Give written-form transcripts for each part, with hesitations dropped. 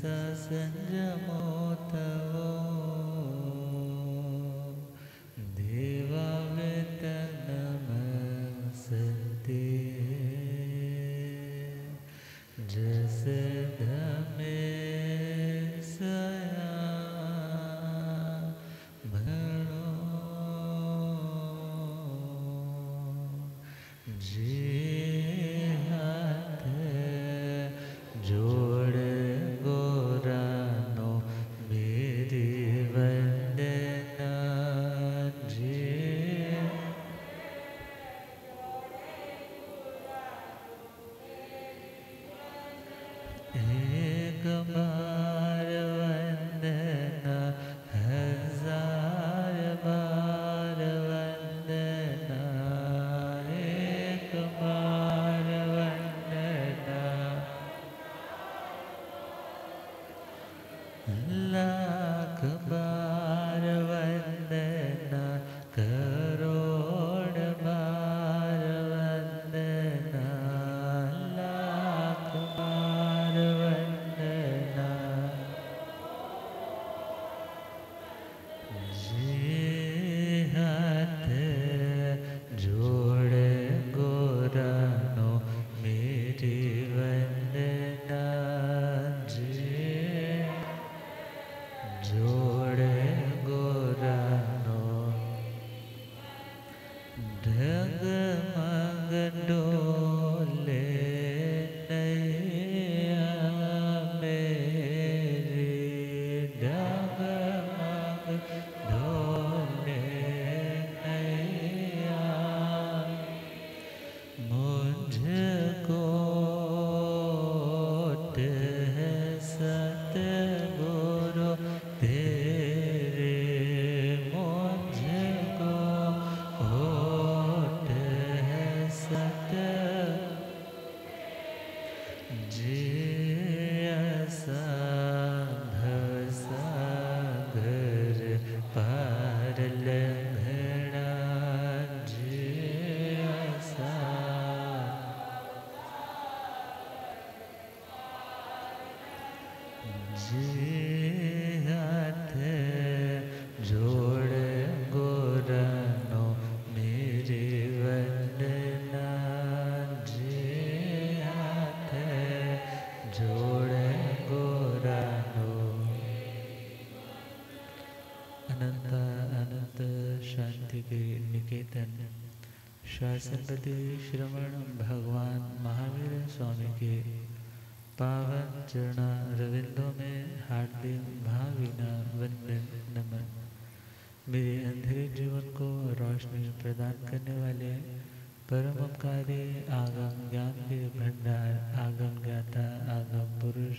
संयमो तवो देवावेतनमस्ते जस धमे सया भणो जे हाथ जोड़ गोरानो मेरी वंदना जे एक बार वंदना हजार बार वंदना एक बार वंदना लाख बार वंदना करोड़ बार वंदना लाख बार वंदना जे हाथ जोड़ गोरानो मेरी वंदना जे जोड़ गोरानो डगमग डोले नैया मेरी डगमग डोले नैया मुझको सतगुरु तेरे मुझको होठ है सत जे सागर पार लंघना जे जे हाथ जोड़ गोरानो मेरे वंदना जे हाथ जोड़ गोरानो अनंत अनंत शांति के निकेतन शासनपति श्रवण भगवान महावीर स्वामी के पावन चरणा रविंदों में हार्दिक भावभीना वंदन नमन। मेरे अंधेरे जीवन को रोशनी प्रदान करने वाले परम उपकारी आगम ज्ञान के भंडार आगम ज्ञाता आगम पुरुष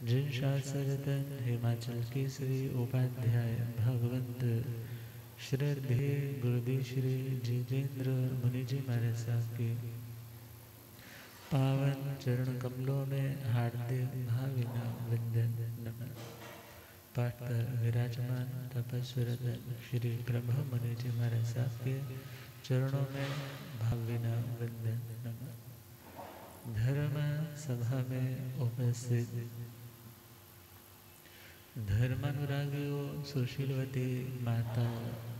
जिन शास्त्र रतन हिमाचल केसरी उपाध्याय भगवंत श्रद्धेय गुरुदेव श्री जितेंद्र मुनि जी महाराज साहब के पावन चरण कमलों में हार्दिक भावभीना वंदन नमन। पाठ पर विराजमान तपस्विरत श्री ब्रह्म मुनि जी महाराज साहब के चरणों में भावभीना वंदन नमन। धर्म सभा में उपस्थित धर्मानुरागियों सुशीलवती माता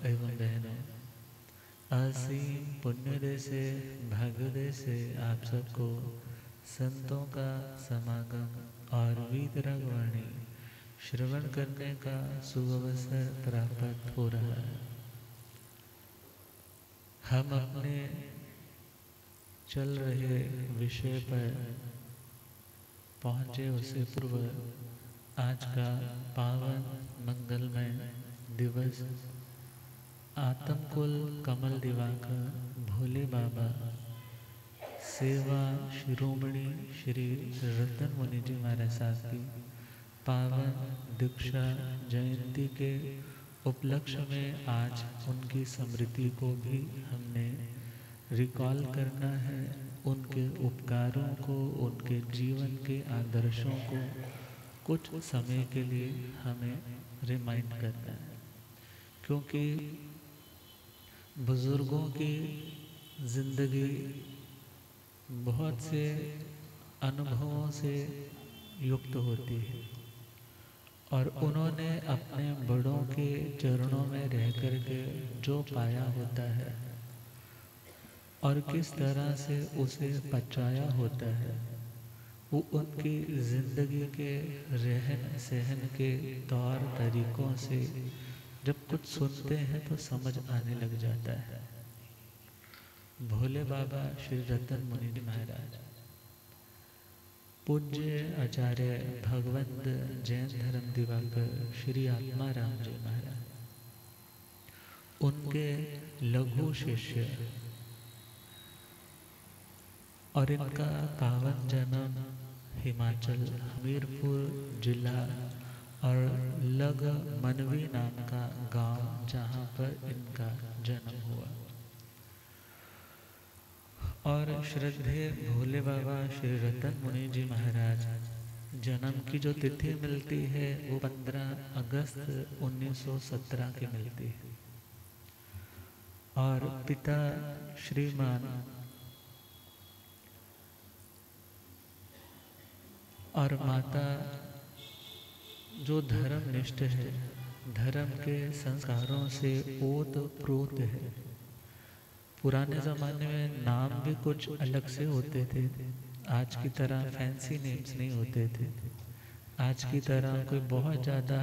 एवं बहनों, असीम पुण्योदय से भाग्योदय से आप सबको संतों का समागम और वीतरागवाणी श्रवण करने का सुअवसर प्राप्त हो रहा है। हम अपने चल रहे विषय पर पहुँचे उससे पूर्व आज का पावन मंगलमय दिवस आत्मकुल कमल दिवाकर भोले बाबा सेवा शिरोमणि श्री रतन मुनि जी महाराज साहब की पावन दीक्षा जयंती के उपलक्ष्य में आज उनकी स्मृति को भी हमने रिकॉल करना है। उनके उपकारों को, उनके जीवन के आदर्शों को कुछ समय के लिए हमें रिमाइंड करना है, क्योंकि बुजुर्गों की जिंदगी बहुत से अनुभवों से युक्त होती है। और उन्होंने अपने बड़ों के चरणों में रह कर के जो पाया होता है और किस तरह से उसे पचाया होता है, वो उनकी जिंदगी के रहन सहन के तौर तरीकों से जब कुछ सुनते हैं तो समझ आने लग जाता है। भोले बाबा श्री रतन मुनि जी महाराज, पूज्य आचार्य भगवंत जैन धर्म दिवाकर श्री आत्मा राम जी महाराज, उनके लघु शिष्य और इनका पावन जन्म हिमाचल हमीरपुर जिला और लग मनवी नाम का गांव, जहां पर इनका जन्म हुआ। और श्रद्धेय भोले बाबा श्री रतन मुनि जी महाराज जन्म की जो तिथि मिलती है वो 15 अगस्त 1917 की मिलती है। और पिता श्रीमान और माता जो धर्मनिष्ठ है, धर्म के संस्कारों से ओत-प्रोत है। पुराने ज़माने में नाम भी कुछ अलग से होते थे, आज की तरह फैंसी नेम्स नहीं होते थे। आज की तरह कोई बहुत ज़्यादा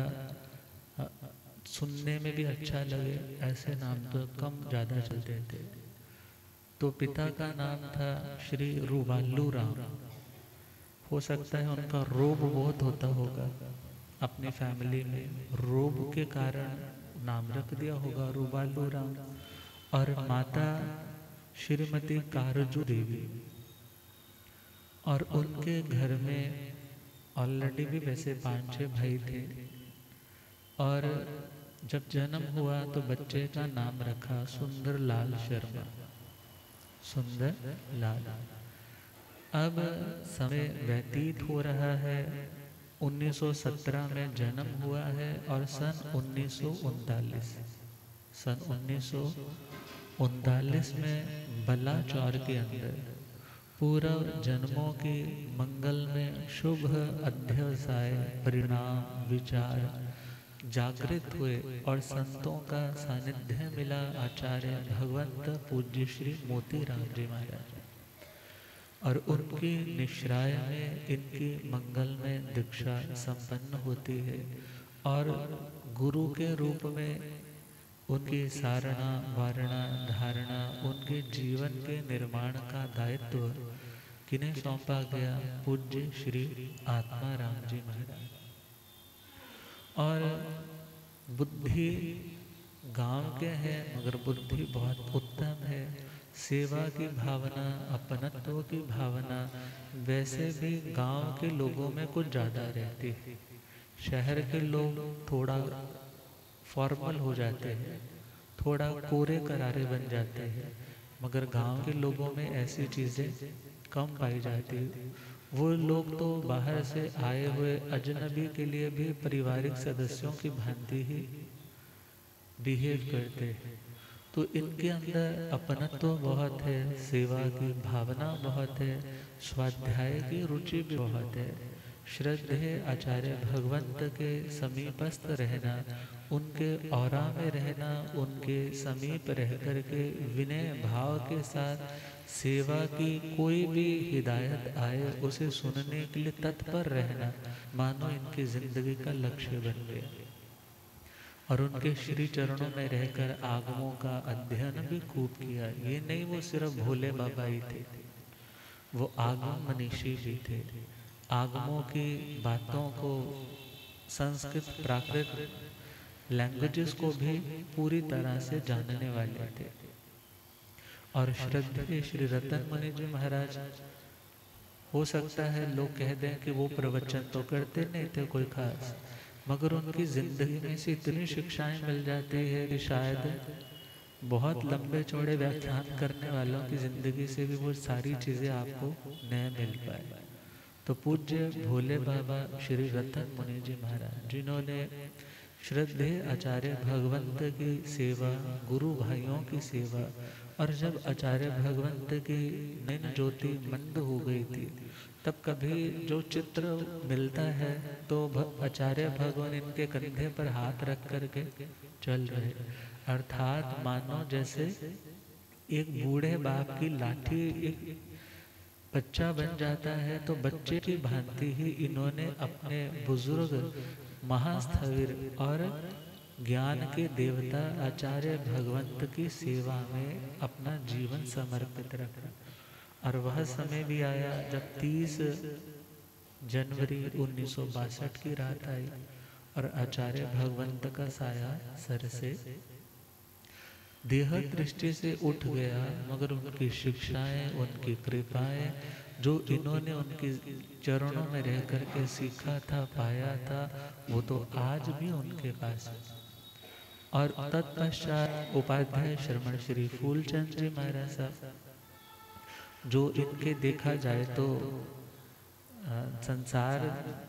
सुनने में भी अच्छा लगे ऐसे नाम तो कम ज़्यादा चलते थे। तो पिता का नाम था श्री रूबालू राम। हो सकता है उनका रोब बहुत होता होगा, अपनी फैमिली में रोब के कारण नाम रख दिया होगा रूबालू राम। और माता श्रीमती कारजू देवी, और उनके घर में ऑलरेडी भी वैसे 5-6 भाई थे। और जब जन्म हुआ तो बच्चे का नाम रखा सुंदर लाल शर्मा, सुंदर लाल। अब समय व्यतीत हो रहा है, 1917 में जन्म हुआ है और सन 1939 में बलाचौर के अंदर पूर्व जन्मों की मंगल में शुभ अध्यवसाय परिणाम विचार जागृत हुए और संतों का सानिध्य मिला आचार्य भगवंत पूज्य श्री मोती राम जी महाराज। और उनकी निश्राय में इनकी मंगल में दीक्षा संपन्न होती है। और गुरु के रूप में उनकी सारणा वारणा धारणा, उनके जीवन के निर्माण का दायित्व किन्हें सौंपा गया? पूज्य श्री आत्मा राम जी महाराज। और बुद्धि गांव के हैं मगर बुद्धि बहुत उत्तम है। सेवा की भावना, अपनत्व की भावना वैसे भी गांव के लोगों में कुछ ज़्यादा रहती है। शहर के लोग थोड़ा फॉर्मल हो जाते हैं, थोड़ा कोरे करारे बन जाते हैं, मगर गांव के लोगों में ऐसी चीज़ें कम पाई जाती है। वो लोग तो बाहर से आए हुए अजनबी के लिए भी पारिवारिक सदस्यों की भांति ही बिहेव करते हैं। तो इनके अंदर अपनत्व बहुत है, सेवा की भावना बहुत है, स्वाध्याय की रुचि भी बहुत है। श्रद्धेय आचार्य भगवंत के समीपस्थ रहना, उनके औरा में रहना, उनके समीप रह कर के विनय भाव के साथ सेवा की कोई भी हिदायत आए उसे सुनने के लिए तत्पर रहना, मानो इनकी जिंदगी का लक्ष्य बन गया। और उनके श्री चरणों में रहकर आगमों का अध्ययन भी खूब किया। ये नहीं वो सिर्फ भोले बाबा ही थे, वो आगम मनीषी भी थे। आगमों की बातों को, संस्कृत प्राकृत लैंग्वेजेस को भी पूरी तरह से जानने वाले थे। और श्रद्धेय श्री रतन मुनि जी महाराज, हो सकता है लोग कह दें कि वो प्रवचन तो करते नहीं थे कोई खास, मगर उनकी ज़िंदगी में से इतनी शिक्षाएं मिल जाती है कि शायद बहुत लंबे चौड़े व्याख्यान करने वालों की ज़िंदगी से भी वो सारी चीज़ें आपको न मिल पाए। तो पूज्य भोले बाबा श्री रतन मुनि जी महाराज, जिन्होंने श्रद्धेय आचार्य भगवंत की सेवा, गुरु भाइयों की सेवा, और जब आचार्य भगवंत की नैन ज्योति मंद हो गई थी तब कभी जो चित्र मिलता है तो आचार्य भगवान इनके कंधे पर हाथ रख करके चल रहे, अर्थात मानो जैसे एक बूढ़े बाप की लाठी एक बच्चा बन जाता है, तो बच्चे की भांति ही इन्होंने अपने बुजुर्ग महास्थविर और ज्ञान के देवता आचार्य भगवंत की सेवा में अपना जीवन समर्पित रखा। और वह समय भी आया जब 30 जनवरी 1962 की रात आई और आचार्य भगवंत का साया सर से देह दृष्टि से उठ गया, मगर उनकी शिक्षाएं, उनकी कृपाएं जो इन्होंने उनके चरणों में रह करके सीखा था, पाया था, वो तो आज भी उनके पास है। और तत्पश्चात उपाध्याय श्रमण श्री फूलचंद जी महाराज साहब, जो इनके देखा जाए तो संसार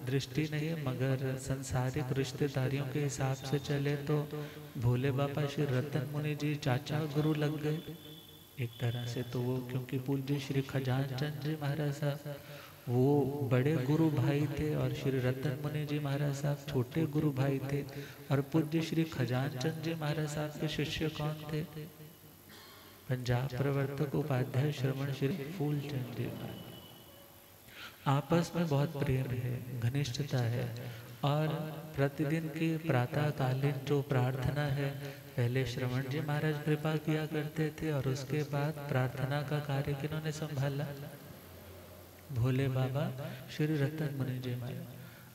दृष्टि नहीं है, मगर संसारिक रिश्तेदारियों के हिसाब से चले तो भोले बाबा श्री रतन मुनि जी चाचा गुरु लग गए एक तरह से। तो वो क्योंकि पूज्य श्री खजान चंद जी महाराज साहब वो बड़े गुरु भाई थे और श्री रतन मुनि जी महाराज साहब छोटे गुरु भाई थे। और पूज्य श्री खजान चंद जी महाराज साहब के शिष्य कौन थे? पंजाब प्रवर्तक उपाध्याय श्रमण श्री फूलचंद जी महाराज। आपस में बहुत प्रेम है, घनिष्ठता है। और प्रतिदिन की प्रातःकालीन जो प्रार्थना है, पहले श्रवण जी महाराज कृपा किया करते थे और उसके बाद प्रार्थना का कार्य किन्होंने संभाला? भोले बाबा श्री रतन मुनि जी महाराज।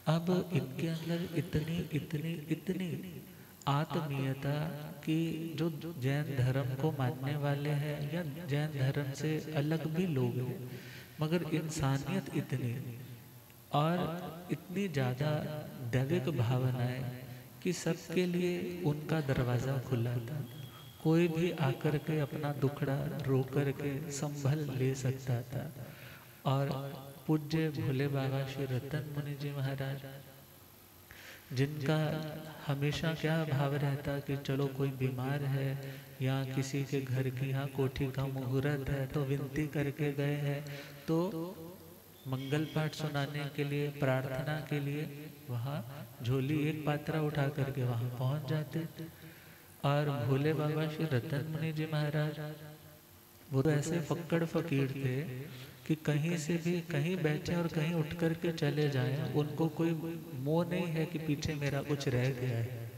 अब इनके अंदर इतनी इतनी इतनी आत्मीयता कि जो जैन धर्म को मानने वाले हैं या जैन धर्म से अलग भी लोग हैं, मगर इंसानियत इतनी और इतनी ज़्यादा दैविक भावनाएं कि सबके लिए उनका दरवाज़ा खुला था। कोई भी आकर के अपना दुखड़ा रो कर के संभल ले सकता था। और पूज्य भोले बाबा श्री रतन मुनि जी महाराज, जिनका हमेशा क्या भाव रहता कि चलो कोई बीमार है या किसी के घर की यहाँ कोठी का मुहूर्त है तो विनती करके गए हैं, तो मंगल पाठ सुनाने के लिए, प्रार्थना के लिए वहाँ झोली एक पात्रा उठा करके वहाँ पहुँच जाते। और भोले बाबा श्री रतन मुनि जी महाराज वो तो ऐसे फक्कड़ फकीर थे कि कहीं से भी कहीं बैठे और कहीं उठ कर के चले जाएं, उनको कोई मोह नहीं है कि पीछे मेरा कुछ रह गया है।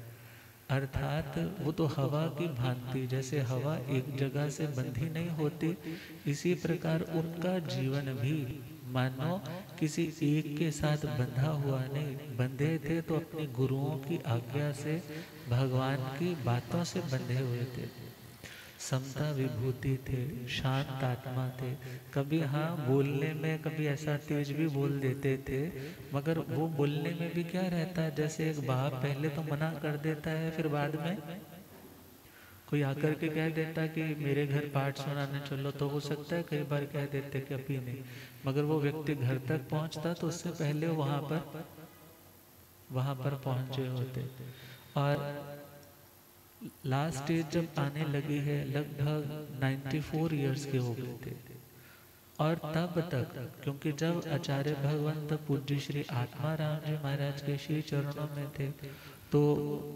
अर्थात वो तो हवा की भांति, जैसे हवा एक जगह से बंधी नहीं होती, इसी प्रकार उनका जीवन भी मानो किसी एक के साथ बंधा हुआ नहीं, बंधे थे तो अपने गुरुओं की आज्ञा से, भगवान की बातों से बंधे हुए थे। समता विभूति थे, शांत आत्मा थे। कभी हाँ बोलने में कभी ऐसा तेज भी बोल देते थे, मगर वो बोलने में भी क्या रहता है, जैसे एक बाप पहले तो मना कर देता है, फिर बाद में कोई आकर के कह देता कि मेरे घर पाठ सुनाने चलो, तो हो सकता है कई बार कह देते कि अभी नहीं, मगर वो व्यक्ति घर तक पहुंचता तो उससे पहले वहां पर पहुंचे होते। और लास्ट स्टेज जब आने लगी है, लगभग 94 इयर्स के हो गए थे। और तब तक, क्योंकि जब आचार्य भगवंत पूज्य श्री आत्माराम जी महाराज के श्री चरणों में थे, तो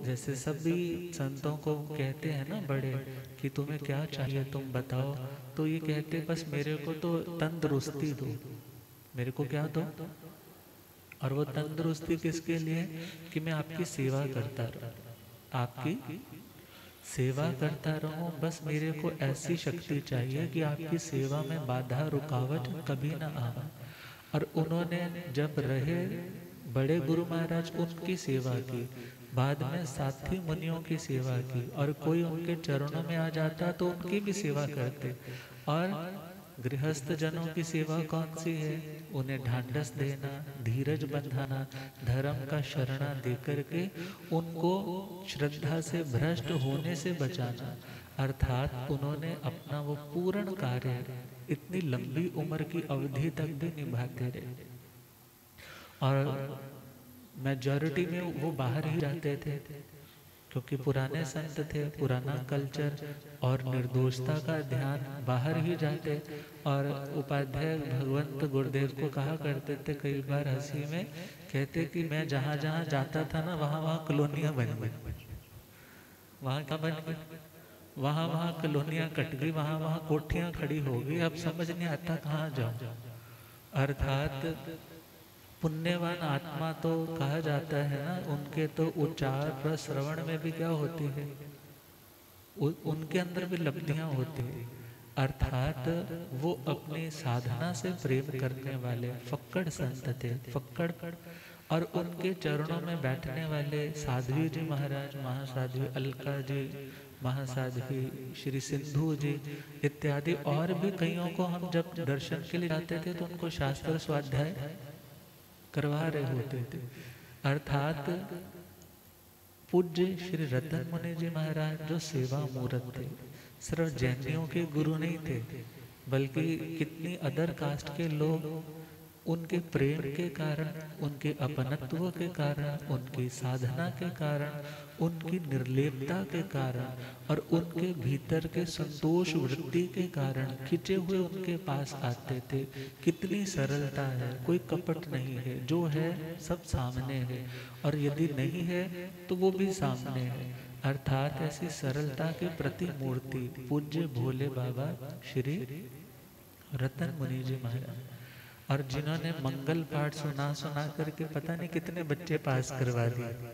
जैसे सभी संतों को कहते हैं ना बड़े कि तुम्हें क्या चाहिए तुम बताओ, तो ये कहते बस मेरे को तो तंदुरुस्ती दो, मेरे को क्या दो। और वो तंदुरुस्ती किसके लिए? कि मैं आपकी सेवा करता रहूं, आपकी सेवा करता रहूं, बस मेरे को ऐसी शक्ति चाहिए कि आपकी सेवा में बाधा रुकावट कभी ना आए। और उन्होंने जब रहे बड़े गुरु महाराज, उनकी सेवा की, बाद में साथी मुनियों की सेवा की, और कोई उनके चरणों में आ जाता तो उनकी भी सेवा करते। और गृहस्थ जनों की सेवा कौन सी है? उन्हें ढांढस देना, धीरज बंधाना, धर्म का शरणा देकर के उनको श्रद्धा से भ्रष्ट होने से बचाना। अर्थात उन्होंने अपना वो पूर्ण कार्य इतनी लंबी उम्र की अवधि तक भी निभाते रहे। और मेजॉरिटी में वो बाहर ही जाते थे, क्योंकि पुराने संत थे, पुराना कल्चर और निर्दोषता का ध्यान बाहर ही जाते। और उपाध्याय भगवंत गुरुदेव को कहा करते थे कई बार हंसी में, कहते कि मैं जहाँ जहाँ जाता था ना वहाँ वहाँ कॉलोनियाँ बन गई। वहाँ क्या बन गई? वहाँ वहाँ कॉलोनियाँ कट गई, वहाँ वहाँ कोठियाँ खड़ी हो गई, अब समझ नहीं आता कहाँ जाऊँ। अर्थात पुण्यवान आत्मा तो कहा जाता है ना, उनके तो उच्चार पर श्रवण में भी क्या होती है, उनके अंदर भी लब्धियां होती है। अर्थात वो अपनी साधना से प्रेम करने वाले फक्कड़ संत थे, फक्कड़। और उनके चरणों में बैठने वाले साध्वी जी महाराज, महासाध्वी अलका जी, महासाध्वी श्री सिंधु जी इत्यादि और भी कईयों को हम जब दर्शन के लिए जाते थे तो उनको शास्त्र स्वाध्याय करवा रहे होते थे। अर्थात पूज्य श्री रतन मुनि जी महाराज जो सेवा मूर्त थे, सिर्फ जैनियों के गुरु नहीं थे, बल्कि कितनी अदर कास्ट के लोग उनके प्रेम के कारण, उनके अपनत्व के कारण, उनकी साधना के कारण, उनकी निर्लेपता के कारण और उनके भीतर के संतोष वृत्ति के कारण खिंचे हुए उनके पास आते थे। कितनी सरलता है, कोई कपट नहीं है, जो है सब सामने है, और यदि नहीं है तो वो भी सामने है। अर्थात ऐसी सरलता की प्रतिमूर्ति पूज्य भोले बाबा श्री रतन मुनि जी महाराज, और जिन्होंने मंगल पाठ सुना सुना करके पता नहीं कितने बच्चे पास करवा दिए।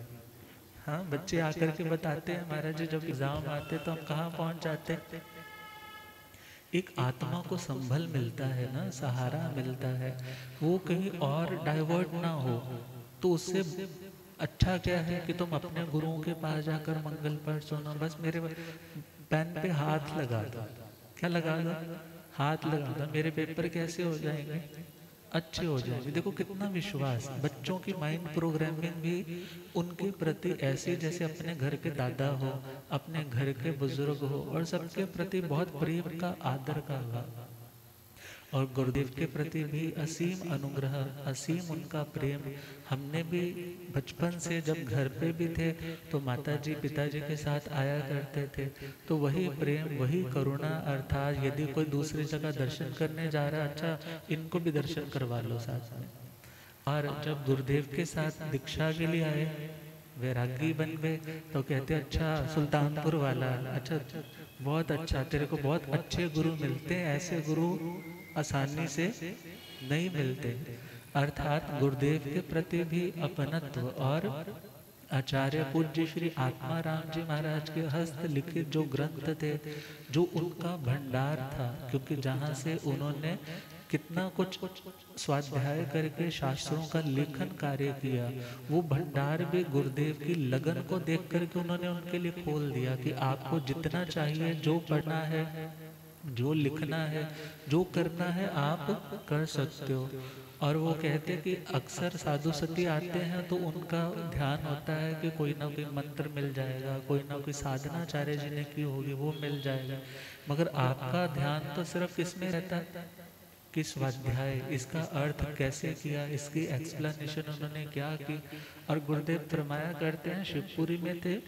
हाँ, बच्चे आकर के बताते हैं महाराज जी जब एग्जाम आते तो हम कहाँ पहुंच जाते। एक आत्मा को संभल मिलता है ना, सहारा मिलता है, वो कहीं और डाइवर्ट ना हो, तो उससे अच्छा क्या है कि तुम अपने गुरुओं के पास जाकर मंगल पाठ सुनो। बस मेरे पेन पे हाथ लगा दो, क्या लगा दो? हाथ लगा दो, मेरे पेपर कैसे हो जाएंगे? अच्छे हो जाएंगे। देखो कितना विश्वास। बच्चों की माइंड प्रोग्रामिंग भी उनके प्रति ऐसी जैसे अपने घर के दादा हो, अपने घर के बुजुर्ग हो, और सबके प्रति बहुत प्रेम का, आदर का भाव। और गुरुदेव के प्रति भी असीम अनुग्रह, असीम उनका प्रेम। हमने भी बचपन से जब घर पे भी थे तो माताजी पिताजी के साथ आया करते थे, तो वही प्रेम, वही करुणा। अर्थात यदि कोई दूसरी जगह दर्शन करने जा रहा है, अच्छा इनको भी दर्शन करवा लो साथ में। और जब गुरुदेव के साथ दीक्षा के लिए आए, वैरागी बन गए, तो कहते अच्छा सुल्तानपुर वाला, अच्छा बहुत अच्छा, तेरे को बहुत अच्छे गुरु मिलते हैं, ऐसे गुरु आसानी से नहीं मिलते। अर्थात गुरुदेव के प्रति भी अपनत्व। और आचार्य पूज्य श्री आत्माराम जी महाराज के हस्त लिखित जो ग्रंथ थे, जो उनका भंडार था, क्योंकि जहाँ से उन्होंने कितना कुछ स्वाध्याय करके शास्त्रों का लेखन कार्य किया, वो भंडार भी गुरुदेव की लगन को देख करके उन्होंने उनके लिए खोल दिया कि आपको जितना चाहिए, जो पढ़ना है, जो लिखना है, जो करना है, आप कर सकते हो। और वो कहते कि अक्सर साधु सती आते हैं तो उनका ध्यान होता है कि कोई ना कोई मंत्र मिल जाएगा, कोई ना कोई साधना आचार्य जी ने की होगी वो मिल जाएगा, मगर आपका ध्यान तो सिर्फ किसमें रहता है कि स्वाध्याय, इसका अर्थ कैसे किया, इसकी एक्सप्लेनेशन उन्होंने क्या की। और गुरुदेव फरमाया करते हैं, शिवपुरी में थे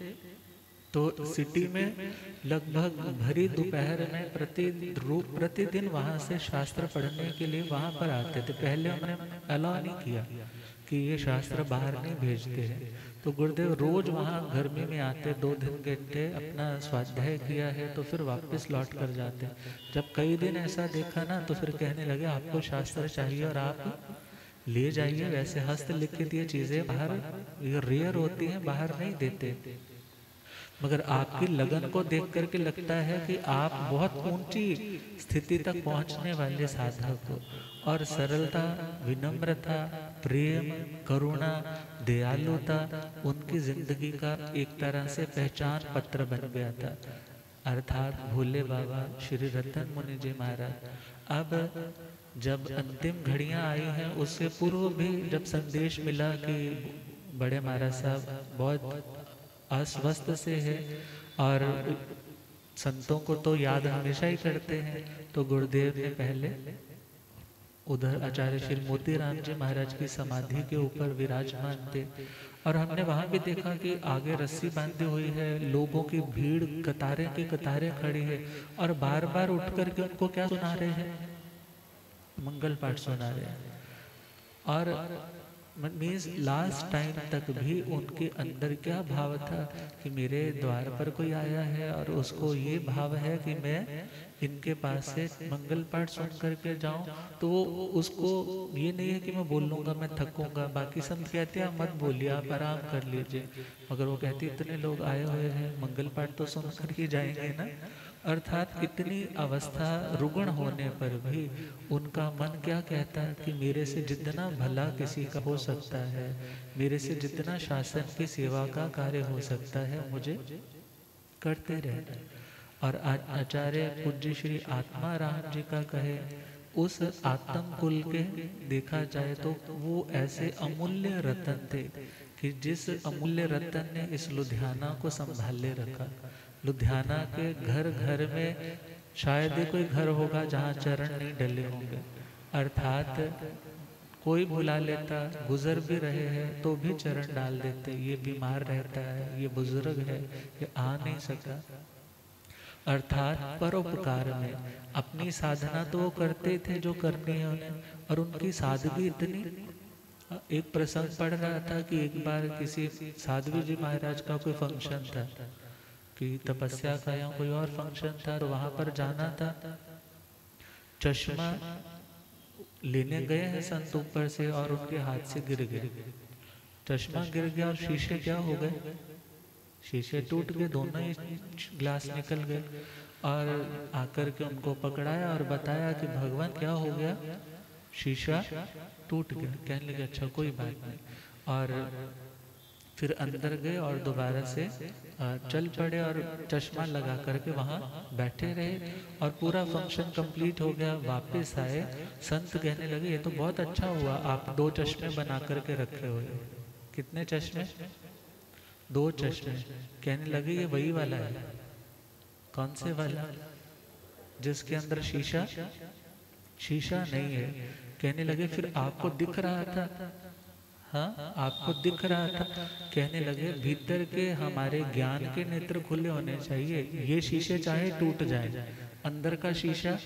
तो सिटी में लगभग भरी दोपहर में प्रतिदिन वहाँ से शास्त्र पढ़ने के लिए वहाँ पर आते थे। पहले उन्होंने अलाउ नहीं किया कि ये शास्त्र बाहर नहीं भेजते हैं, तो गुरुदेव रोज वहाँ गर्मी में आते, 2 घंटे अपना स्वाध्याय किया है तो फिर वापस लौट कर जाते। जब कई दिन ऐसा देखा ना तो फिर कहने लगे आपको शास्त्र चाहिए और आप ले जाइए। वैसे हस्त लिखित ये चीजें बाहर रेयर होती हैं, बाहर नहीं देते, मगर आपकी लगन को देख करके लगता है कि आप बहुत ऊंची स्थिति तक पहुंचने वाले साधक हो। और सरलता, विनम्रता, प्रेम, करुणा, दयालुता उनकी जिंदगी का एक तरह से पहचान पत्र बन गया था। अर्थात भोले बाबा श्री रतन मुनि जी महाराज अब जब अंतिम घड़ियां आई हैं, उससे पूर्व भी जब संदेश मिला कि बड़े महाराज साहब बहुत अस्वस्थ से है और संतों को तो याद हमेशा ही करते हैं, तो गुरुदेव ने पहले उधर आचार्य श्री मोतीराम जी महाराज की समाधि के ऊपर विराजमान थे। और हमने वहां भी देखा कि आगे रस्सी बांधी हुई है, लोगों की भीड़ कतारें की कतारें खड़ी है, और बार बार उठ करके उनको क्या सुना रहे हैं? मंगल पाठ सुना रहे हैं। और मीन्स लास्ट टाइम तक भी उनके अंदर क्या भाव था कि मेरे द्वार पर कोई आया है और उसको ये भाव है कि मैं इनके पास से मंगल पाठ सुन करके जाऊं, तो उसको ये नहीं है कि मैं बोल लूंगा मैं थकूंगा। बाकी सब कहते हैं मत बोलिए, आप आराम कर लीजिए, मगर वो कहती इतने लोग आए हुए हैं, मंगल पाठ तो सुन करके जाएंगे ना। अर्थात इतनी अवस्था रुग्ण होने पर भी उनका मन क्या कहता है कि मेरे से जितना भला किसी का हो सकता है, मेरे से जितना शासन की सेवा का कार्य हो सकता है, मुझे करते रहना। और आचार्य पूज्य श्री आत्मा राम जी का कहे, उस आत्म कुल के देखा जाए तो वो ऐसे अमूल्य रतन थे कि जिस अमूल्य रतन ने इस लुधियाना को संभाले रखा। लुधियाना के घर घर में शायद ही कोई घर होगा जहाँ चरण नहीं डले होंगे। अर्थात कोई बुला लेता, गुजर भी रहे हैं तो भी चरण डाल देते, ये बीमार रहता है, ये बुजुर्ग है, ये आ नहीं सका। अर्थात परोपकार में अपनी साधना तो वो करते थे जो करनी है उन्हें, और उनकी सादगी इतनी। एक प्रसंग पढ़ रहा था कि एक बार किसी साध्वी जी महाराज का कोई फंक्शन था, कि तपस्या का या कोई और फंक्शन था, तो वहां पर जाना था। चश्मा लेने गए हैं संत ऊपर से और उनके हाथ से गिर गए, चश्मा गिर गया और शीशे क्या हो गए? शीशे टूट गए, दोनों ही ग्लास निकल गए। और आकर के उनको पकड़ाया और बताया कि भगवान क्या हो गया? शीशा टूट गया। कहने लगे अच्छा कोई बात नहीं। और फिर अंदर गए और दोबारा से चल पड़े और चश्मा लगा करके वहाँ बैठे रहे, और पूरा फंक्शन कंप्लीट हो गया। वापस आए, संत कहने लगे ये तो बहुत अच्छा हुआ, आप 2 चश्मे बना करके रखे हुए। कितने चश्मे? 2 चश्मे। कहने लगे ये वही वाला है। कौन से वाला? जिसके अंदर शीशा शीशा नहीं है। कहने लगे फिर आपको दिख रहा था? हाँ, आपको दिख रहा था। कहने लगे भीतर के हमारे ज्ञान के नेत्र खुले होने चाहिए, ये शीशे चाहे टूट जाए, अंदर का शीशा,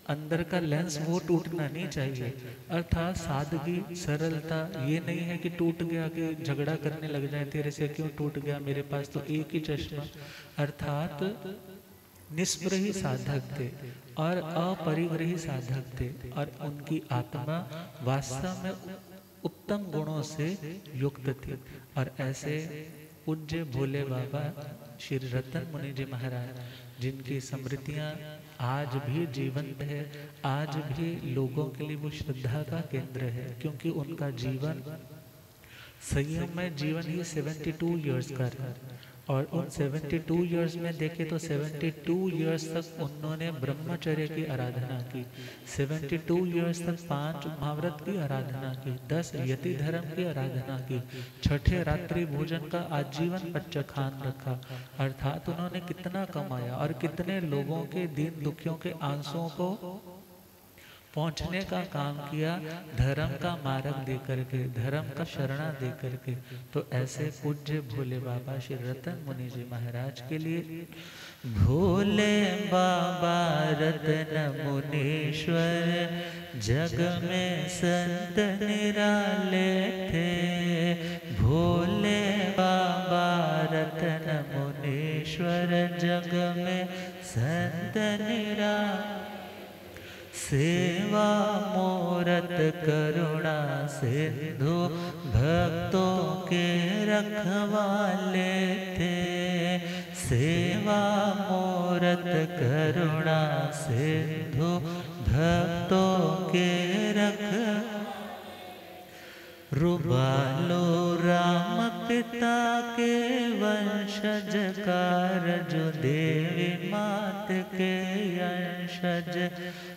अंदर का लेंस वो टूटना नहीं चाहिए। अर्थात सादगी, सरलता, ये नहीं है कि टूट गया कि झगड़ा करने लग जाए, तेरे से क्यों टूट गया, मेरे पास तो एक ही चश्मा। अर्थात निष्प्रही साधक थे और अपरिग्रही साधक थे, और उनकी आत्मा वास्तव में उत्तम गुणों से युक्त थी। और ऐसे पूज्य भोले बाबा श्री रतन मुनि जी महाराज, जिनकी स्मृतियाँ आज भी जीवंत है, आज भी लोगों के लिए वो श्रद्धा का केंद्र है, क्योंकि उनका जीवन संयम में जीवन ही 72 इयर्स का रहा। और उन 72 इयर्स में देखे तो 72 इयर्स तक उन्होंने ब्रह्मचर्य की आराधना की, 72 इयर्स तक 5 महाव्रत की आराधना की, 10 यति धर्म की आराधना की, 6ठे रात्रि भोजन का आजीवन पच्चखान रखा। अर्थात उन्होंने कितना कमाया और कितने लोगों के दीन दुखियों के आंसुओं को पहुंचने का काम किया, धर्म का मार्ग दे करके, धर्म का शरणा दे करके। तो ऐसे पूज्य भोले बाबा श्री रतन मुनि जी महाराज के लिए भोले बाबा रतन मुनीश्वर जग में संत निराले थे। भोले बाबा रतन मुनीश्वर जग में संत निराले, सेवा मूरत करुणा सिंधु भक्तों के रखवाले थे। सेवा मूरत करुणा सिंधु भक्तों के रुबालो राम पिता के वंशज कारज देवी मात के अंशज।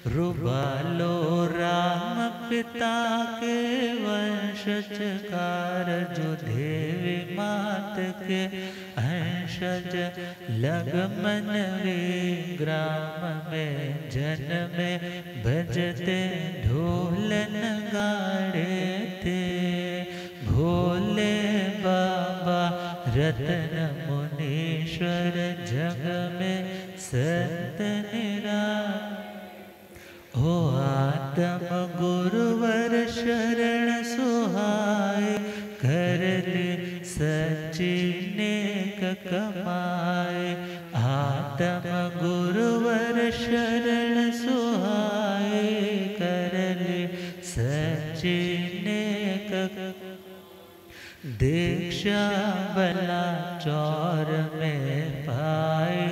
रुबालो राम पिता के वंशज कारज देवी मात के अंश वंशज लग मन वे ग्राम में जन में भजते ढोल नगाड़े थे। भोले बाबा रतन मुनीश्वर जग में संत निराले। हो आत्म गुरुवर शरण सुहाए कर ले सच्ची नेक कमाए। आत्म गुरुवर शरण सुहाए कर ले सच्ची नेक। दीक्षा बला चौर में पाए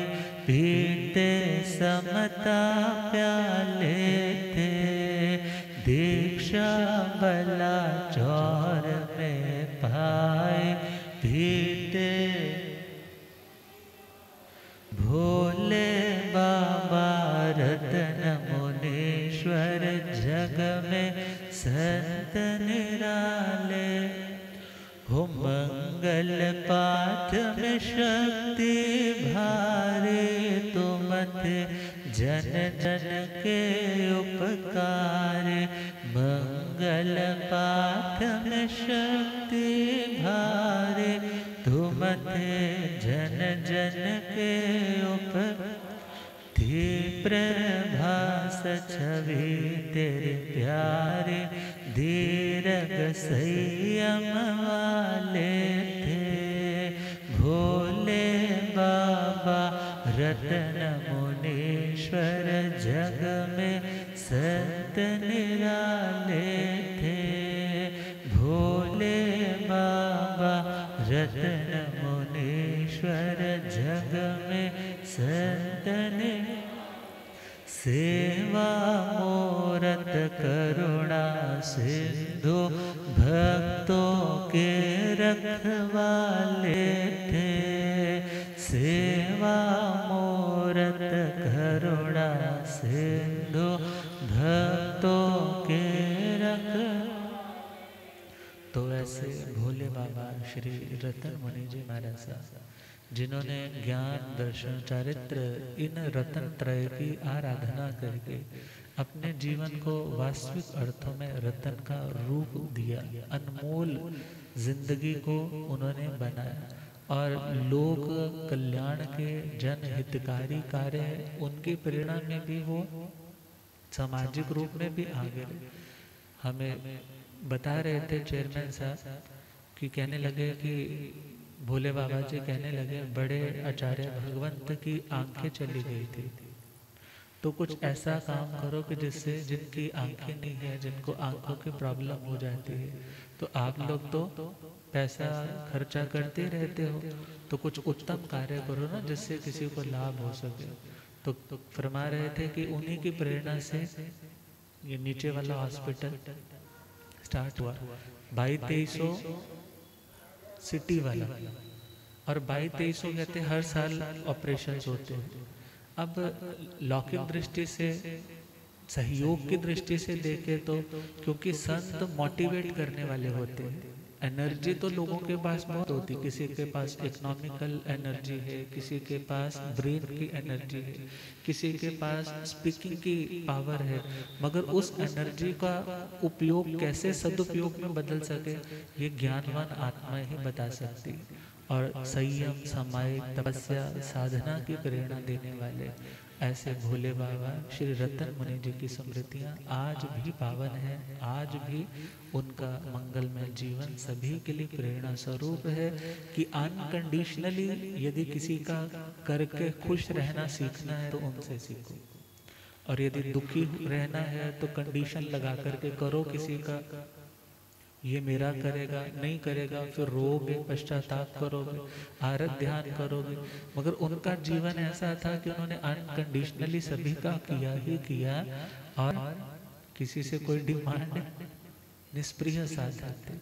पीते समता प्याले थे। दीक्षा बला चौर में पाए पीते। भोले बाबा रतन मुनीश्वर जग में संत निराले। हो मंगल पाठ में शक्ति भारे तुम थे जन जन के उपकार। मंगल पाठ में शक्ति भारे तुम थे जन जन के उपकार। थी प्रभास छवि तेरे प्यारे दीर्घ संयम वाले थे। भोले बाबा रतन मुनीश्वर जग में संत निराले थे। भोले बाबा रतन मुनीश्वर जग में संत निराले। सेवा मूरत करुणा सिंधु भक्तों के रखवाले थे। सेवा मूरत करुणा सिंधु भक्तों के रख। तो ऐसे भोले बाबा श्री रतन मुनि जी महाराज साहब जिन्होंने ज्ञान दर्शन चारित्र इन रतन त्रय की आराधना करके अपने जीवन को वास्तविक अर्थों में रतन का रूप दिया। अनमोल जिंदगी को उन्होंने बनाया और लोक कल्याण के जन हितकारी कार्य उनकी प्रेरणा में भी वो सामाजिक रूप में भी आगे रहे। हमें बता रहे थे चेयरमैन साहब कि कहने लगे कि भोले बाबा जी कहने लगे बड़े आचार्य भगवंत की आंखें चली गई थी, तो कुछ ऐसा काम करो कि जिससे जिनकी आंखें नहीं है, जिनको आंखों की प्रॉब्लम हो जाती है, तो आप लोग तो पैसा खर्चा करते रहते हो, तो कुछ उत्तम कार्य करो ना जिससे किसी को लाभ हो सके। तो फरमा रहे थे कि उन्हीं की प्रेरणा से ये नीचे वाला हॉस्पिटल स्टार्ट हुआ। 2200 सिटी वाला और 2200 कहते हर साल ऑपरेशन होते हैं। अब लौकिक दृष्टि से सहयोग की दृष्टि से देखें तो क्योंकि संत मोटिवेट करने वाले होते हैं, एनर्जी तो लोगों के पास बहुत होती, किसी के पास इकोनॉमिकल एनर्जी है, किसी के पास ब्रेन की एनर्जी है, किसी के पास स्पीकिंग की पावर है, मगर उस एनर्जी का उपयोग कैसे सदुपयोग में बदल सके ये ज्ञानवान आत्मा ही बता सकती। और संयम समाय तपस्या साधना की प्रेरणा देने वाले ऐसे भोले बाबा श्री रतन मुनि जी की स्मृतियाँ आज भी पावन है, आज भी उनका मंगलमय जीवन सभी के लिए प्रेरणा स्वरूप है कि अनकंडीशनली यदि किसी का करके खुश रहना सीखना है तो उनसे सीखो, और यदि दुखी रहना है तो कंडीशन लगा करके करो किसी का, ये मेरा करेगा नहीं करेगा, फिर रोगे, पश्चाताप करोगे, आरत ध्यान करोगे। मगर उनका जीवन ऐसा था कि उन्होंने अनकंडीशनली सभी का किया ही किया और किसी से कोई डिमांड निष्प्रिय साधन थे।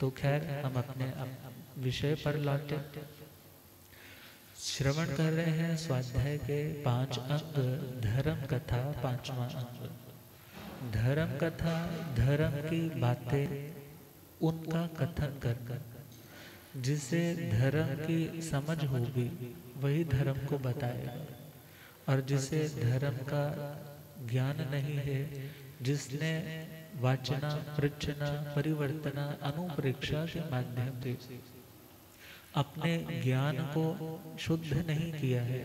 तो खैर हम अपने विषय पर लौटे। श्रवण कर रहे हैं स्वाध्याय के 5 अंग, धर्म कथा 5वां अंग। धर्म कथा, धर्म की बातें, उनका कथन करना। जिसे धर्म की समझ होगी वही धर्म को बताएगा, और जिसे धर्म का ज्ञान नहीं है, जिसने वाचना, पृच्छना, परिवर्तना, अनुप्रेक्षा के माध्यम से अपने ज्ञान को शुद्ध नहीं किया है,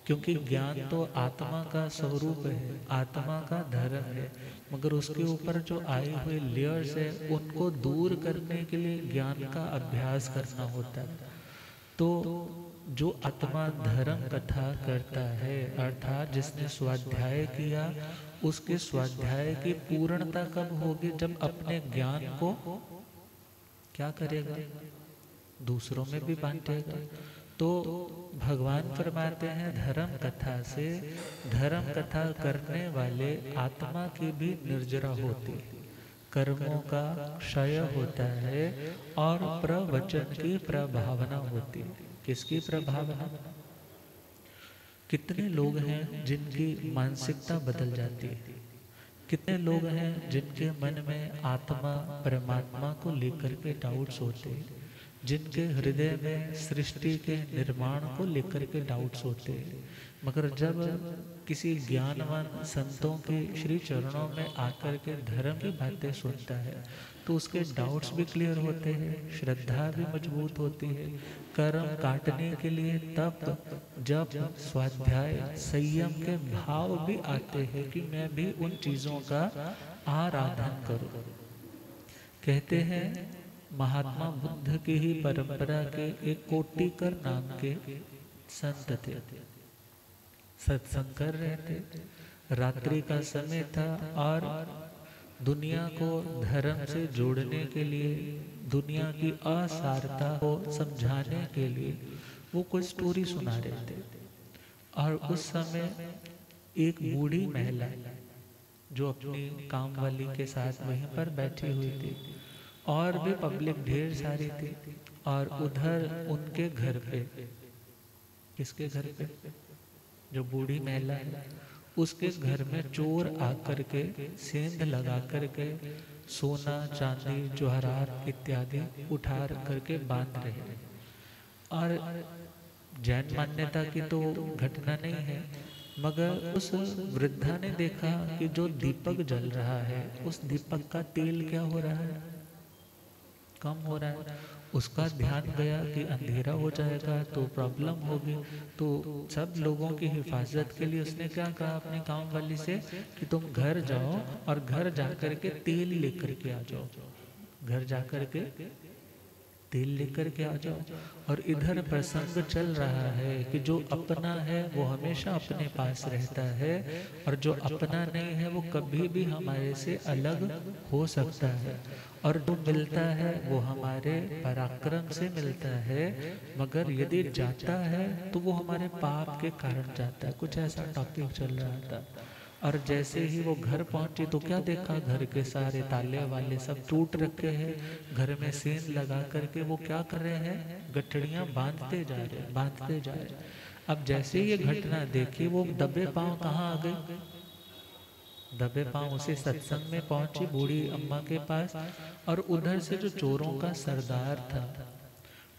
क्योंकि ज्ञान तो आत्मा का स्वरूप है, आत्मा का धर्म है, मगर उसके ऊपर जो आए हुए लेयर्स है उनको दूर करने के लिए ज्ञान का अभ्यास करना होता है। तो जो आत्मा धर्म कथा करता है, अर्थात जिसने स्वाध्याय किया, उसके स्वाध्याय की पूर्णता कब होगी? जब अपने ज्ञान को क्या करेगा? दूसरों में भी बांटेगा। तो भगवान फरमाते हैं धर्म कथा से, धर्म कथा करने वाले आत्मा की भी निर्जरा होती है, कर्मों का क्षय होता है और प्रवचन की प्रभावना होती है। किसकी प्रभावना? कितने लोग हैं जिनकी मानसिकता बदल जाती है, कितने लोग हैं जिनके मन में आत्मा परमात्मा को लेकर के डाउट्स होते हैं, जिनके हृदय में सृष्टि के निर्माण को लेकर के डाउट्स होते हैं, मगर जब किसी ज्ञानवान संतों के श्री चरणों में आकर के धर्म की बातें सुनता है तो उसके डाउट्स भी क्लियर होते हैं, श्रद्धा भी मजबूत होती है, कर्म काटने के लिए तप, जप, स्वाध्याय, संयम के भाव भी आते हैं कि मैं भी उन चीजों का आराधन करूं। कहते हैं महात्मा बुद्ध की ही परंपरा के एक कोटिकर नाम के संत थे, सत्संग कर रहे थे, रात्रि का समय था और दुनिया को धर्म से जोड़ने के लिए, दुनिया की असारता को समझाने के लिए वो कोई स्टोरी सुना रहे थे। और उस समय एक बूढ़ी महिला जो अपनी काम वाली के साथ वहीं पर बैठी हुई थी, और भी पब्लिक ढेर सारी थी, और उधर उनके घर पे, किसके घर पे? जो बूढ़ी महिला है उसके घर में चोर आकर के सेंध लगा करके सोना, चांदी, जवाहरात इत्यादि उठा करके बांध रहे हैं। और जैन मान्यता की तो घटना नहीं है, मगर उस वृद्धा ने देखा कि जो दीपक जल रहा है उस दीपक का तेल क्या हो रहा है? कम हो रहा है। उसका ध्यान गया कि अंधेरा हो जाएगा तो प्रॉब्लम होगी, तो सब लोगों की हिफाजत के लिए उसने क्या कहा अपने काम वाली से कि तुम घर जाओ और घर जाकर के तेल लेकर के आ जाओ, घर जाकर के तेल लेकर के आ जाओ। और इधर प्रसंग चल रहा है कि जो अपना है वो हमेशा अपने पास रहता है, और जो अपना नहीं है वो कभी भी हमारे से अलग हो सकता है, और जो मिलता है वो हमारे पराक्रम से मिलता है, मगर यदि जाता है तो वो हमारे पाप के कारण जाता है। कुछ ऐसा टॉपिक चल रहा था। और जैसे ही वो घर पहुंची तो क्या देखा, घर के सारे ताले वाले सब टूट रखे हैं, घर में सेंध लगा करके वो क्या कर रहे हैं, गठड़ियां बांधते जा रहे, बांधते जा रहे। अब जैसे ये घटना देखी वो दबे पांव कहाँ आ गई? दबे पांव उसे सत्संग में पहुंची बूढ़ी अम्मा के पास, और उधर से जो चोरों का सरदार था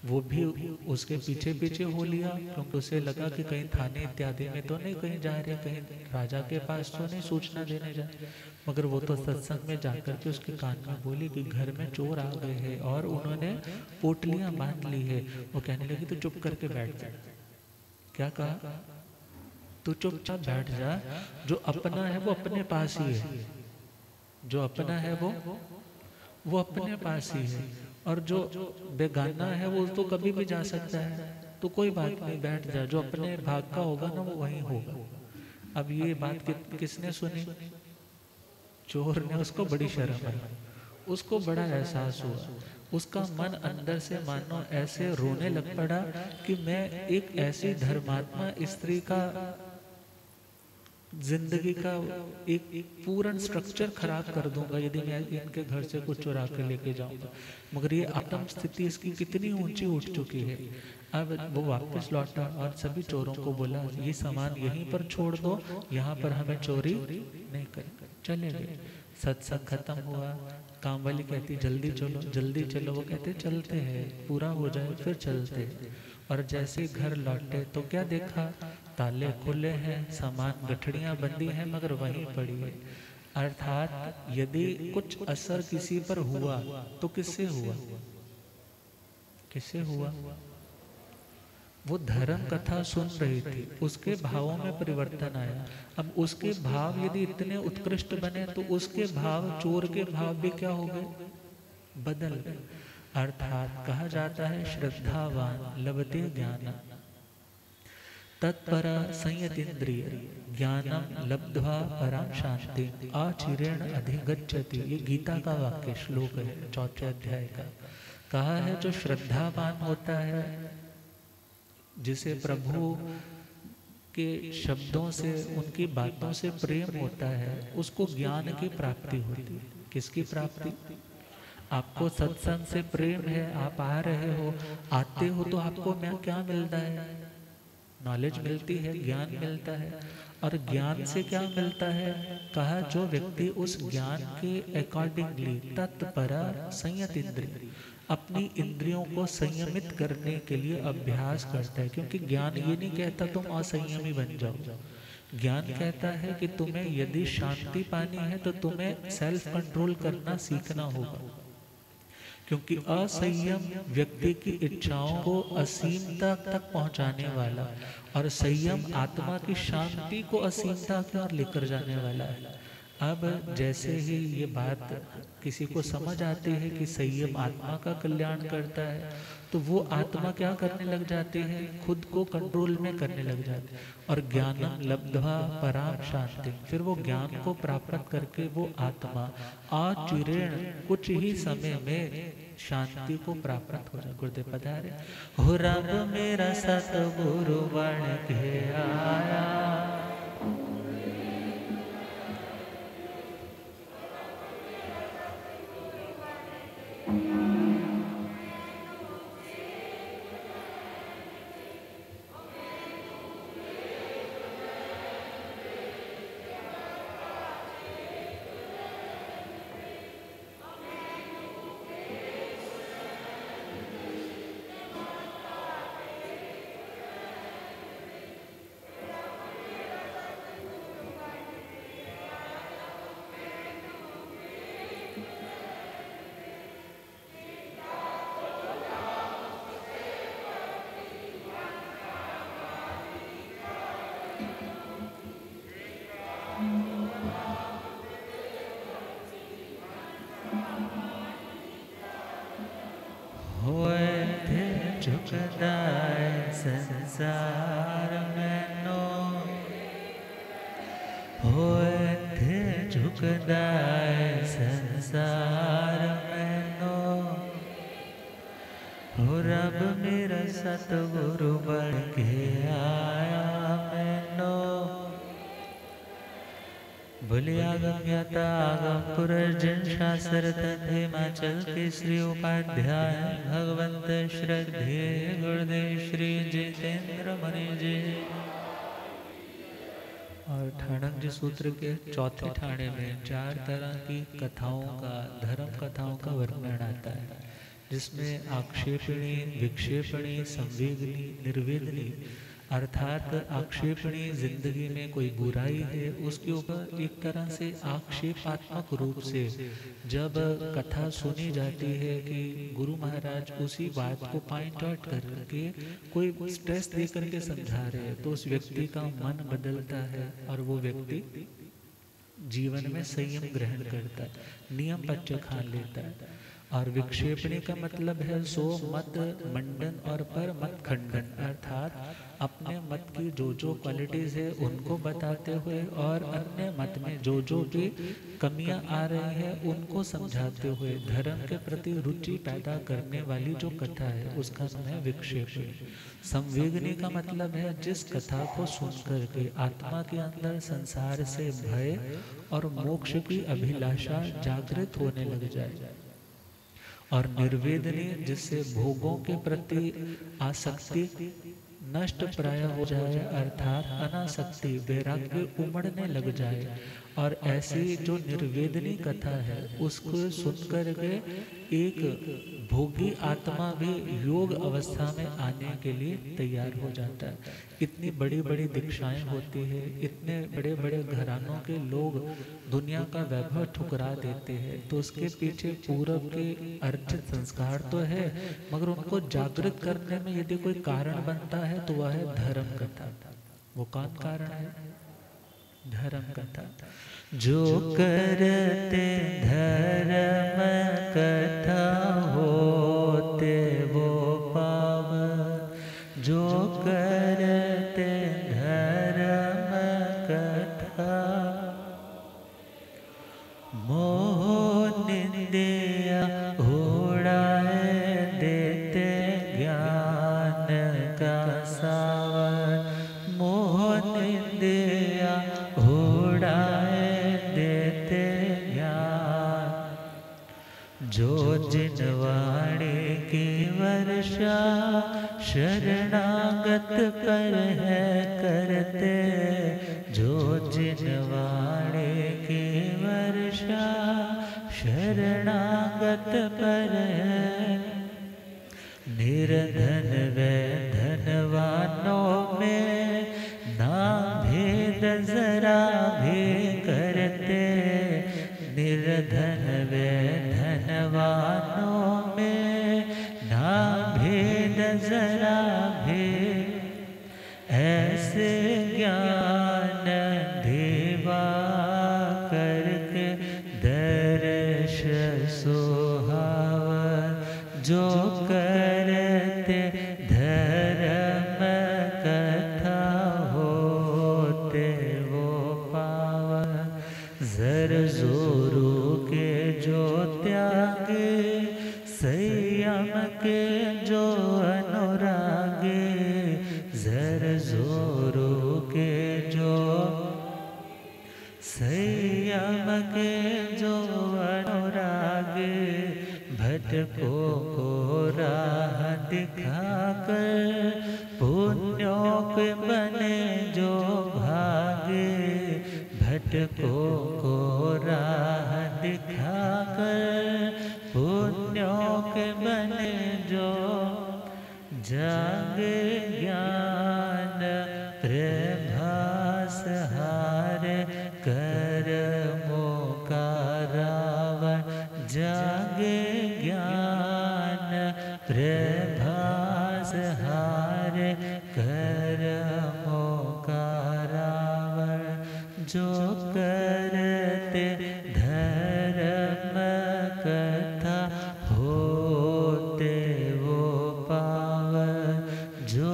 वो भी उसके पीछे पीछे हो लिया, क्योंकि उसे लगा कि कहीं थाने इत्यादि में तो नहीं कहीं जा रहे, कहीं राजा के पास तो नहीं सूचना देने जा। मगर वो तो सत्संग में जाकर के उसके कान में बोली कि घर में चोर आ गए हैं और उन्होंने पोटलियां बांध ली है। वो कहने लगी तो चुप करके बैठ जा। क्या कहा? तू चुपचाप बैठ जा, जो अपना है वो अपने पास ही है, जो अपना है वो अपने पास ही है, और जो बेगाना है वो तो कभी भी जा सकता है, तो कोई बात नहीं, बैठ जा, जो अपने भाग का होगा ना वो वहीं होगा। अब ये बात किसने सुनी? चोर ने। उसको बड़ी शर्म आई, उसको बड़ा एहसास हुआ, उसका मन अंदर से मानो ऐसे रोने लग पड़ा कि मैं एक ऐसी धर्मात्मा स्त्री का जिंदगी का एक पूर्ण स्ट्रक्चर खराब कर दूंगा यदि मैं इनके घर से कुछ चुरा कर लेके जाऊंगा। मगर ये आत्म स्थिति इसकी कितनी ऊंची उठ चुकी है। अब वो वापस लौटा और सभी चोरों को बोला ये सामान यहीं पर छोड़ दो, यहाँ पर हमें चोरी नहीं कर। चले गए। सत्संग खत्म हुआ, काम वाली कहती जल्दी चलो जल्दी चलो, वो कहते चलते हैं, पूरा हो जाए फिर चलते हैं। और जैसे घर लौटे तो क्या देखा, ताले खुले हैं, सामान गठड़ियाँ बंदी हैं मगर वहीं पड़ी है। अर्थात यदि कुछ असर किसी पर हुआ तो किससे हुआ, किससे हुआ? वो धर्म कथा सुन रही थी, उसके भावों में परिवर्तन आया। अब उसके भाव यदि इतने उत्कृष्ट बने तो उसके भाव, चोर के भाव भी क्या हो गए, बदल गए। अर्थात कहा जाता है श्रद्धावान लभते ज्ञान तत्पर संयतीन्द्रिय ज्ञानम लब्ध्वा पराम शांति आचिरेण अधिगच्छति। ये गीता का वाक्य श्लोक है, चौथे अध्याय का। कहा है जो श्रद्धावान होता है, जिसे प्रभु के शब्दों से, उनकी बातों से प्रेम होता है, उसको ज्ञान की प्राप्ति होती है। किसकी प्राप्ति? आपको सत्संग से प्रेम है, आप आ रहे हो, आते हो तो आपको क्या मिलता है, नॉलेज मिलती है, ज्ञान मिलता है। और ज्ञान से क्या मिलता है? कहा जो व्यक्ति उस ज्ञान के अकॉर्डिंगली तत्पर संयत इंद्रिय, अपनी इंद्रियों को संयमित करने के लिए अभ्यास करता है। क्योंकि ज्ञान ये नहीं कहता तुम असंयमी बन जाओ, ज्ञान कहता है कि तुम्हें यदि शांति पानी है तो तुम्हें सेल्फ कंट्रोल करना सीखना होगा। क्योंकि असंयम व्यक्ति की इच्छाओं को असीमता तक पहुंचाने वाला, और संयम आत्मा की शांति को असीमता की ओर लेकर जाने वाला है। अब जैसे ही ये बात किसी को समझ आती है कि संयम आत्मा का कल्याण करता है, तो वो आत्मा क्या करने लग जाती है, खुद को कंट्रोल में करने लग जाती है। और ज्ञानम लब्ध्वा पराम शांति, फिर वो ज्ञान को प्राप्त करके वो आत्मा आचिरेण कुछ ही समय में शांति को प्राप्त हो जाए। गुरुदेव पधारे। हो रब मेरा सतगुरु बन के आया, झुकदाए संसार में नो, होए थे झुकदाए संसार में नो, हो रब मेरा सतगुरु बन के आया मैं नो। बोले आगम ज्ञाता आगम पुरर्जन शास्त्र तथे हिमाचल के श्री उपाध्याय भगवंत श्रद्धेय गुरुदेव श्री जितेंद्र मुनि जी। और ठाणक जी सूत्र के चौथे ठाणे में 4 तरह की कथाओं का, धर्म कथाओं का वर्णन आता है, जिसमें आक्षेपणी, विक्षेपणी, संवेदनी, निर्वेदनी। अर्थात आक्षेपणी जिंदगी में कोई बुराई है, उसके ऊपर एक तरह से आक्षेपात्मक रूप से जब कथा सुनी जाती है कि गुरु महाराज उसी बात को पॉइंट आउट करके कोई स्ट्रेस दे करके समझा रहे हैं, तो उस व्यक्ति का मन बदलता है और वो व्यक्ति जीवन में संयम ग्रहण करता है, नियम पच्च खान लेता है। और विक्षेपणी का मतलब है सो मत मंडन और पर मत खंडन, अर्थात अपने मत की जो जो क्वालिटीज है उनको बताते हुए और अन्य मत में जो जो भी कमियां आ रही है उनको समझाते हुए धर्म के प्रति रुचि पैदा करने वाली जो कथा है उसका नाम है विक्षेपणी। संवेदनी का मतलब है जिस कथा को सुन करके आत्मा के अंदर संसार से भय और मोक्ष की अभिलाषा जागृत होने लग जाए। और निर्वेदनी जिससे भोगों के प्रति आसक्ति नष्ट प्राय हो जाए, अर्थात अनासक्ति वैराग्य उमड़ने लग जाए। और ऐसी जो निर्वेदनी कथा है उसको सुनकर के एक भोगी आत्मा भी योग अवस्था में आने के लिए तैयार हो जाता है। इतनी बड़ी बड़ी दीक्षाएं होती है, इतने बड़े बड़े घरानों के लोग दुनिया का वैभव ठुकरा देते हैं, तो उसके पीछे पूर्व के अर्जित संस्कार तो है, मगर उनको जागृत करने में यदि कोई कारण बनता है तो वह है धर्म कथा। वो कौन कारण है? धर्म कथा। जो करते धर्म कथा होते वो पावन। जो करते धर्म कथा मोह निंदिया उड़ाए देते ज्ञान का सावन। मोह निंदिया उड़ाए देते ज्ञान। जो जिनवाणी की वर्षा शरणागत पर है करते। जो जिनवाणी की वर्षा शरणागत पर है। निर्धन व धनवानों में ना भेद जरा भी करते। निर्धन व धनवानों में ना भेद जरा भी। ऐसे ज्ञान देवा करके दर्श सुहावन। जो करते धर्म कथा होते वो पावन। जर जोरू के जो त्यागे संयम के जो अनुरागे। जर जोरू के जो संयम के जो अनुरागे। भटकों को राह दिखाकर पुण्यों के बने जो भागे। भटकों को राह दिखाकर पुण्यों के बने जो जागे। ज्ञान प्रभास हार कर्मों का रावण। जागे ज्ञान प्रभास हार कर्मों का रावण। जो करते धर्म कथा होते वो पावन। जो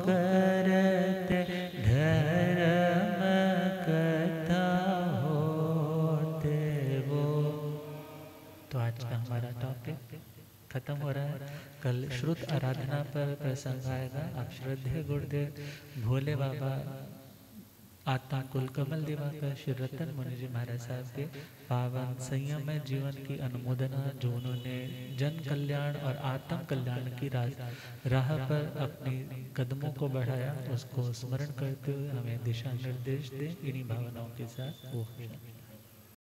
करते धर्म कथा होते वो। तो आज का हमारा टॉपिक खत्म हो रहा है। कल श्रुत आराधना पर प्रसंग आएगा। आप श्रद्धेय गुरुदेव भोले बाबा आत्मा कुलकमल दिवाकर श्री रतन मुनि जी महाराज साहब के पावन संयमय जीवन की अनुमोदना, जो उन्होंने जन कल्याण और आत्म कल्याण की राह पर अपनी कदमों को बढ़ाया, उसको स्मरण करते हुए हमें दिशा निर्देश दें। इन्हीं भावनाओं के साथ वो